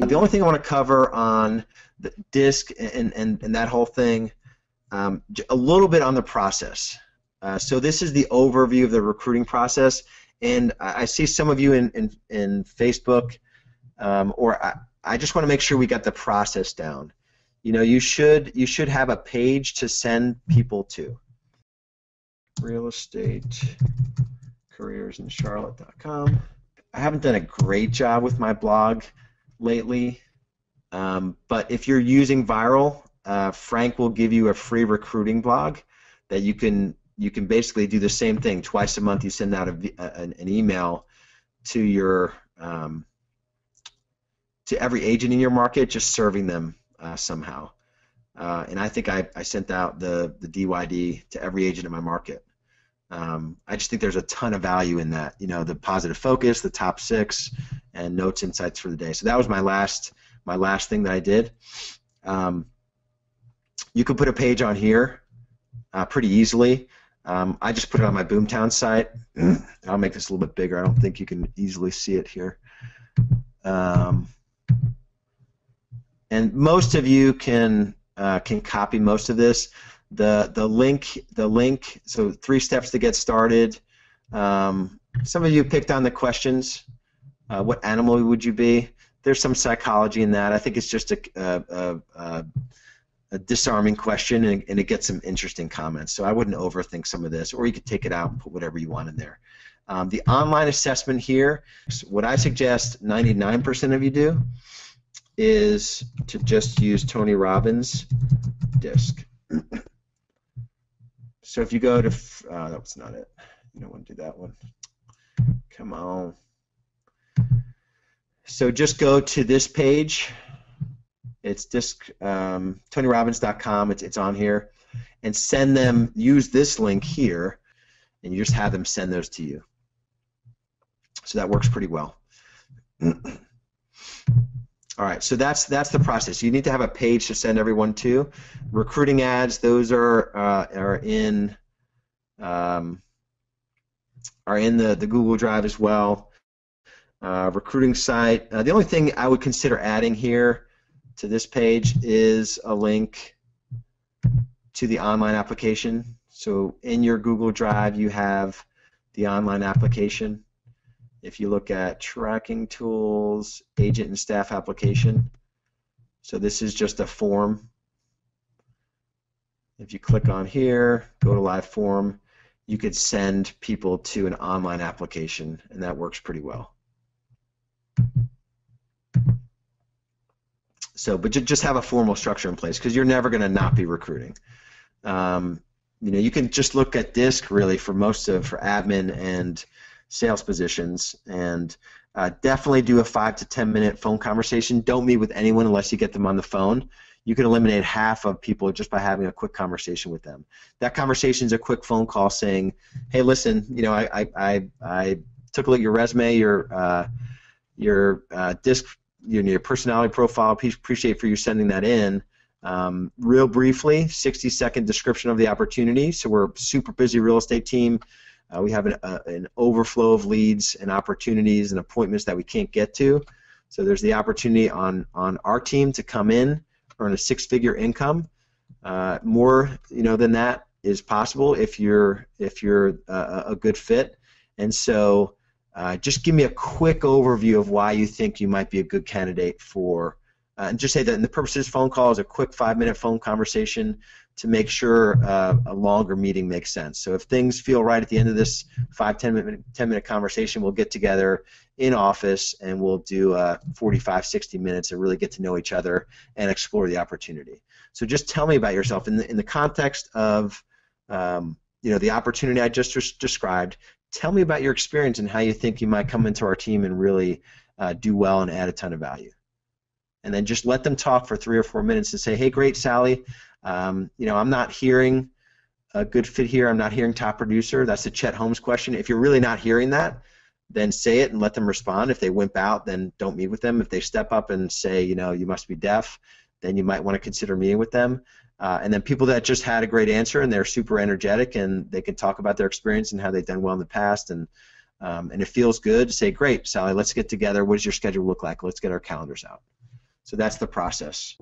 The only thing I want to cover on the DISC and that whole thing, a little bit on the process. So this is the overview of the recruiting process, and I see some of you in Facebook, or I just want to make sure we got the process down. You know, you should have a page to send people to. Real estate careersincharlotte.com. I haven't done a great job with my blog lately, but if you're using Viral, Frank will give you a free recruiting blog that you can basically do the same thing. Twice a month you send out an email to your to every agent in your market, just serving them somehow. And I think I sent out the DYD to every agent in my market. I just think there's a ton of value in that. You know, the positive focus, the top 6, and notes, insights for the day. So that was my last thing that I did. You could put a page on here pretty easily. I just put it on my Boomtown site. I'll make this a little bit bigger. I don't think you can easily see it here. And most of you can copy most of this. The link. So 3 steps to get started. Some of you picked on the questions. What animal would you be? There's some psychology in that. I think it's just a disarming question, and it gets some interesting comments. So I wouldn't overthink some of this, or you could take it out and put whatever you want in there. The online assessment here, what I suggest 99% of you do is to just use Tony Robbins' DISC. So if you go to, that's not it. You don't want to do that one. Come on. So just go to this page. It's DISC, TonyRobbins.com. It's on here, and send them. Use this link here, and you just have them send those to you. So that works pretty well. All right, so that's the process. You need to have a page to send everyone to. Recruiting ads, those are in the Google Drive as well. Recruiting site. The only thing I would consider adding here to this page is a link to the online application. So in your Google Drive, you have the online application. If you look at tracking tools, agent and staff application, so this is just a form. If you click on here, go to live form, you could send people to an online application, and that works pretty well. So, but just have a formal structure in place, because you're never going to not be recruiting. You know, you can just look at DISC really for admin and sales positions, and definitely do a 5 to 10 minute phone conversation. Don't meet with anyone unless you get them on the phone. You can eliminate half of people just by having a quick conversation with them. That conversation is a quick phone call saying, "Hey, listen, you know, I took a look at your resume, your DISC, your personality profile. Appreciate for you sending that in. Real briefly, 60-second description of the opportunity. So we're a super busy real estate team. We have an overflow of leads and opportunities and appointments that we can't get to. So there's the opportunity on our team to come in, earn a 6-figure income. More, you know, than that is possible if you're a good fit. And so just give me a quick overview of why you think you might be a good candidate for. And just say that the purpose of this phone call is a quick 5-minute phone conversation to make sure a longer meeting makes sense. So if things feel right at the end of this 10-minute conversation, we'll get together in office and we'll do 45, 60 minutes and really get to know each other and explore the opportunity. So just tell me about yourself in the context of you know, the opportunity I just described. Tell me about your experience and how you think you might come into our team and really do well and add a ton of value. And then just let them talk for 3 or 4 minutes and say, "Hey, great, Sally. You know, I'm not hearing a good fit here. I'm not hearing top producer." That's the Chet Holmes question. If you're really not hearing that, then say it and let them respond. If they wimp out, then don't meet with them. If they step up and say, you know, you must be deaf, then you might want to consider meeting with them. And then people that just had a great answer and they're super energetic and they can talk about their experience and how they've done well in the past and And it feels good to say, great, Sally, let's get together. What does your schedule look like? Let's get our calendars out. So that's the process.